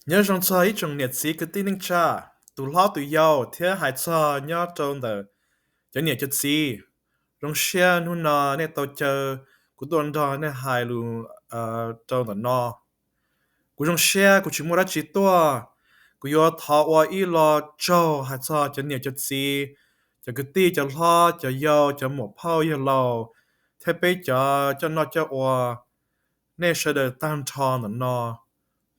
nhớ trong cho ít trong nhiệt sĩ cứ tin ninh cha tụ lo tụ yêu thế hai cho nhớ trong đời cho nhiệt chất sĩ trong xe nu nọ nè tàu chờ của tuần đó nè hai lu trong đời nọ của trong xe của chúng mua ra chỉ tua của yêu thọ qua ý lo cho hai cho nhiệt chất sĩ cho cái ti cho lo cho yêu cho một phao yêu lo thế bây cho nó cho qua nè sẽ được tan tròn nọ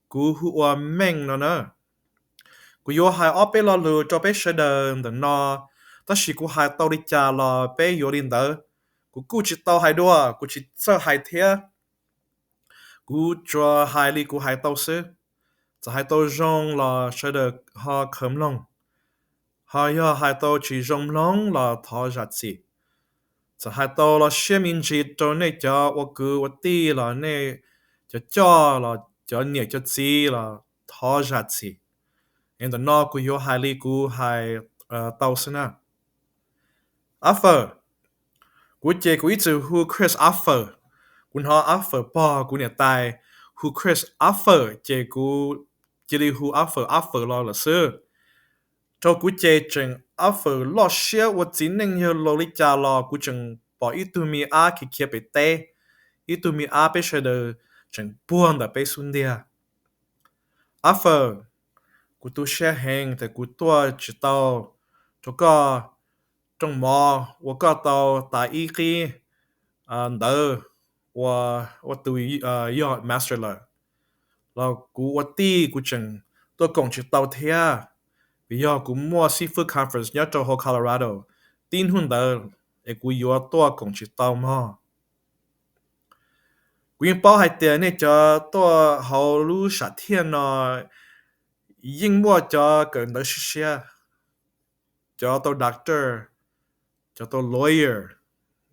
cú hùa mèn nó nè cú yo hai ở bên lo lừa cho bên sẽ đờn đần nó ta chỉ cú hai tàu đi chả lo bên yo đi đỡ cú chỉ tàu hai đua cú chỉ sợ hai thế cú cho hai li cú hai tàu sư za hai tàu rong là sẽ được họ khấm lòng họ yo hai tàu chỉ rong lòng là thọ giặt gì za hai tàu là xe mình chỉ cho nên cho tôi cứ tôi đi là nên cho là cho nhiều cho gì là thọ giặt gì and the no ku yo hai li ku hai tàu sinh à offer ku che ku ít who Chris offer kun ho offer pa ku ne tai who Chris offer che ku chỉ li who offer lo là sư cho ku che chừng offer lo share wo chính nên yo lo li cha lo ku chừng bỏ ít tu mi a ki kia be te ít tu mi a be she de chừng buông da be sun dia offer cú tu xe hàng thì cú tua chỉ tàu cho có trong mò và có tàu tại ý khi đỡ và tu yo master là cú và ti cú chừng tôi còn chỉ tàu thế vì do cú mua seafood conference nhớ cho hồ Colorado tin hun đỡ để cú yo tôi còn chỉ tàu mò cú yên bao hai tiền này cho tôi hậu lu sát thiên nó yên mua cho cần đỡ xe cho tôi doctor cho tôi lawyer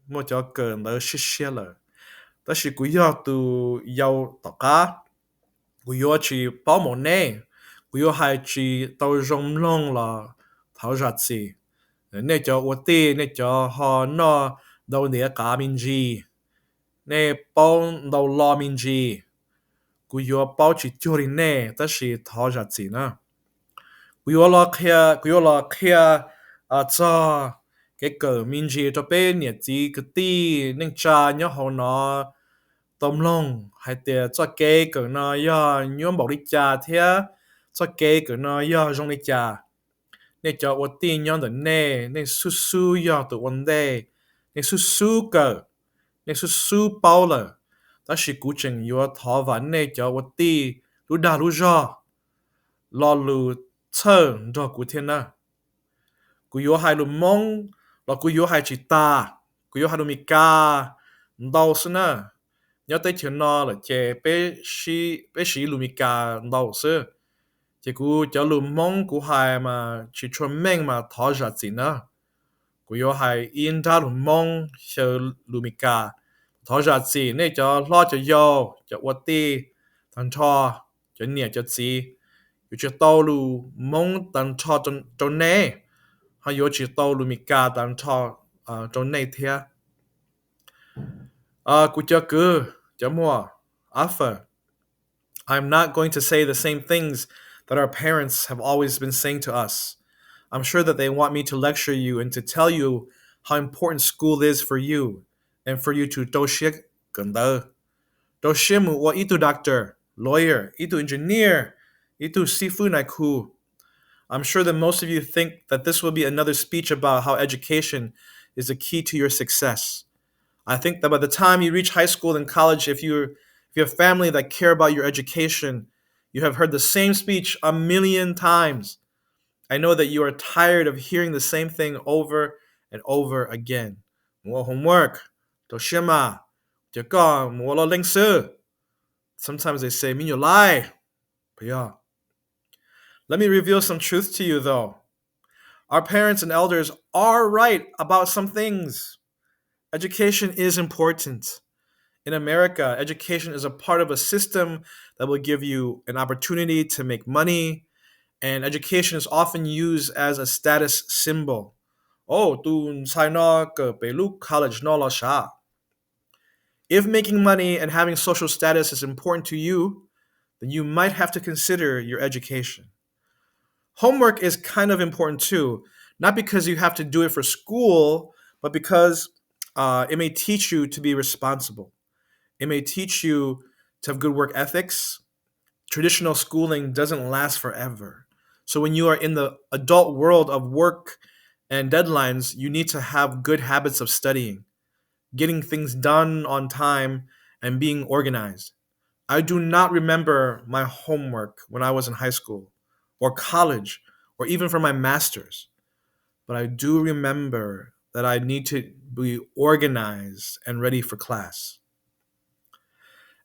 mua cho cần đỡ xe là ta chỉ cú yo tu yêu tất cả cú yo chỉ bảo một nè cú yo hay chỉ tao rong long là tháo ra gì nè cho tôi ti nè cho họ nó đâu nè cả mình gì nè bao đâu lo mình gì cú yo bảo chỉ cho đi nè ta chỉ tháo ra gì nữa cú yo lo kia à cho cái cờ mình gì cho bên nhiệt gì cái ti nên cha nhớ họ nó tôm long hay tiệt cho cái cỡ nó do nhóm bảo đi trà thế cho cái cỡ nó do trong đi trà nên cho tôi tin nhóm được nè nên su su do tụ vấn đề nên su su cỡ nên su su bao là ta chỉ cố trình yo thọ vấn nên cho tôi tin lu đa lu do lo lu chờ do cụ thiên na cụ yo hai lu mong lo cụ yo hai chỉ ta cụ yo hai lu mi ca đau xin na nhớ tới chuyện nó là chế bé sĩ Lumika đầu sư chế cú cho lùm mong cú hai mà chỉ cho mình mà thọ ra gì nữa cú yo hai in ra lùm mong chờ Lumika thọ ra gì nên cho lo cho yo cho vật ti thằng cho nhẹ cho gì yo cho tàu lù mong thằng cho cho nè hay yo chỉ tàu Lumika thằng cho nè thế cú cho cứ cho mua offer. I'm not going to say the same things that our parents have always been saying to us. I'm sure that they want me to lecture you and to tell you how important school is for you and for you to doshik ganda. Doshimu wa itu doctor, lawyer, itu engineer, itu sifu naiku. I'm sure that most of you think that this will be another speech about how education is the key to your success. I think that by the time you reach high school and college, if you have family that care about your education, you have heard the same speech a million times. I know that you are tired of hearing the same thing over and over again. More homework, toshima, more lo ling su. Sometimes they say, mean you lie. But yeah. Let me reveal some truth to you though. Our parents and elders are right about some things. Education is important. In America, education is a part of a system that will give you an opportunity to make money, and education is often used as a status symbol. Oh, tu sai no ke pelu college no lo sha. If making money and having social status is important to you, then you might have to consider your education. Homework is kind of important too, not because you have to do it for school, but because it may teach you to be responsible. It may teach you to have good work ethics. Traditional schooling doesn't last forever. So when you are in the adult world of work and deadlines, you need to have good habits of studying, getting things done on time, and being organized. I do not remember my homework when I was in high school or college or even for my master's, but I do remember that I need to be organized and ready for class.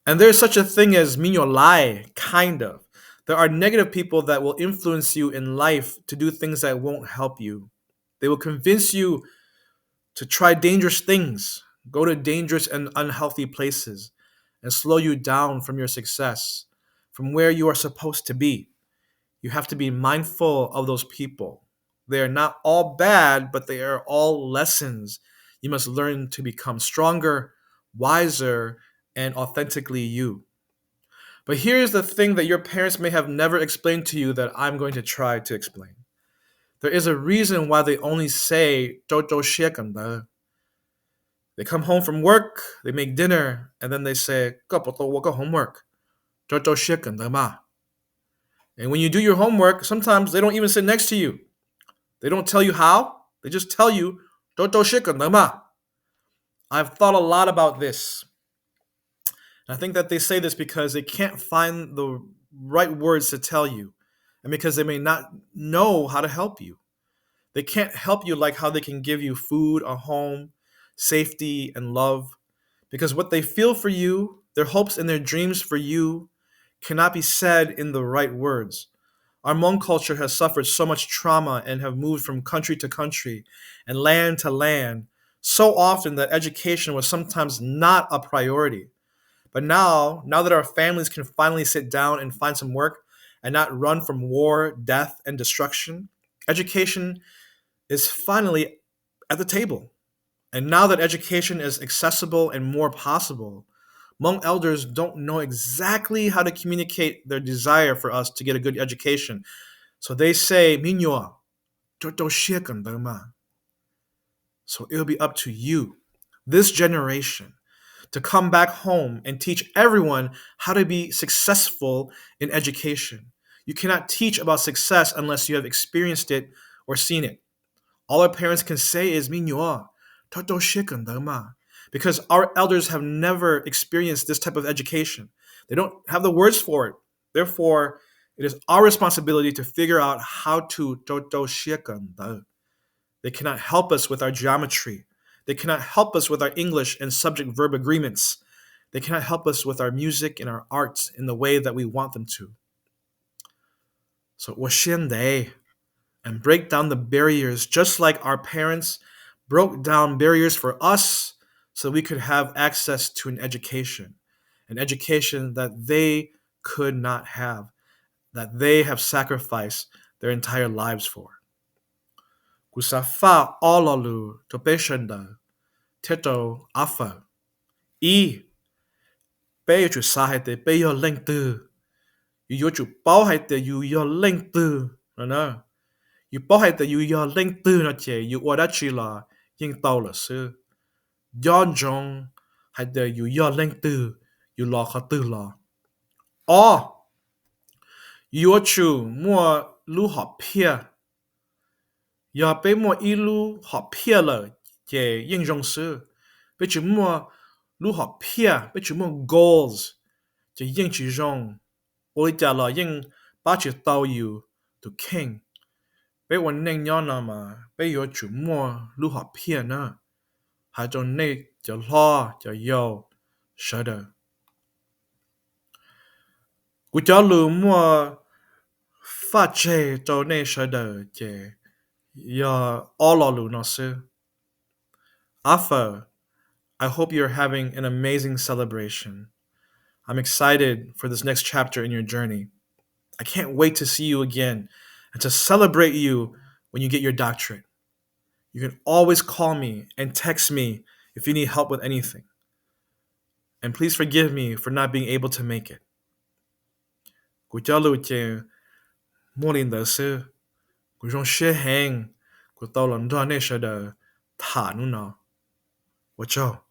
And there's such a thing as minyo lai, kind of. There are negative people that will influence you in life to do things that won't help you. They will convince you to try dangerous things, go to dangerous and unhealthy places, and slow you down from your success, from where you are supposed to be. You have to be mindful of those people. They are not all bad, but they are all lessons. You must learn to become stronger, wiser, and authentically you. But here's the thing that your parents may have never explained to you that I'm going to try to explain. There is a reason why they only say 周周歇梗的. They come home from work, they make dinner, and then they say 个不做我个 homework. 周周歇梗的嘛. And when you do your homework, sometimes they don't even sit next to you. They don't tell you how. They just tell you 周周歇梗的嘛. I've thought a lot about this. I think that they say this because they can't find the right words to tell you, and because they may not know how to help you. They can't help you like how they can give you food, a home, safety, and love, because what they feel for you, their hopes and their dreams for you, cannot be said in the right words. Our Hmong culture has suffered so much trauma and have moved from country to country and land to land so often that education was sometimes not a priority. But now that our families can finally sit down and find some work and not run from war, death, and destruction, education is finally at the table. And now that education is accessible and more possible, Hmong elders don't know exactly how to communicate their desire for us to get a good education. So they say, Minyo, so it'll be up to you, this generation, to come back home and teach everyone how to be successful in education. You cannot teach about success unless you have experienced it or seen it. All our parents can say is Minyo, because our elders have never experienced this type of education. They don't have the words for it. Therefore, it is our responsibility to figure out how to. They cannot help us with our geometry. They cannot help us with our English and subject verb agreements. They cannot help us with our music and our arts in the way that we want them to. So, 我先得 and break down the barriers just like our parents broke down barriers for us so we could have access to an education that they could not have, that they have sacrificed their entire lives for. Kusafa olalu to beshenda teto afa. E bây chủ sa hai te bây yo leng tư. Yu yo chủ bao hai te yu yo leng tư. Nó. Yu bao hai te yu yo leng tư nó chè yu oda chi la yin tao la sư. Yon jong hai te yu yo leng tư yu lo kha tư la. О, yu yo chủ mua lu họ pia. Ya bây mua ilu họ pia la chè yin jong sư. Bây chủ mua lu họ pia, bây chủ mua goals chè yin chỉ jong. Ôi chà là yin ba chỉ tao yu to king. Bâyวันnên nhớ nào mà bây giờ chủ mua lu họ pia nữa. Hai cho nên cho lo cho yêu sợ đời. Cú cho lu mua phát chế cho nên sợ đời chế. Ya all lu nó sư. Afa, I hope you're having an amazing celebration. I'm excited for this next chapter in your journey. I can't wait to see you again and to celebrate you when you get your doctorate. You can always call me and text me if you need help with anything. And please forgive me for not being able to make it. กูจะรู้เจอมัวลินเดอร์ซื้อกูจงเชื่อแหงกูตอหลันรอนในเสดอถานุนอ我就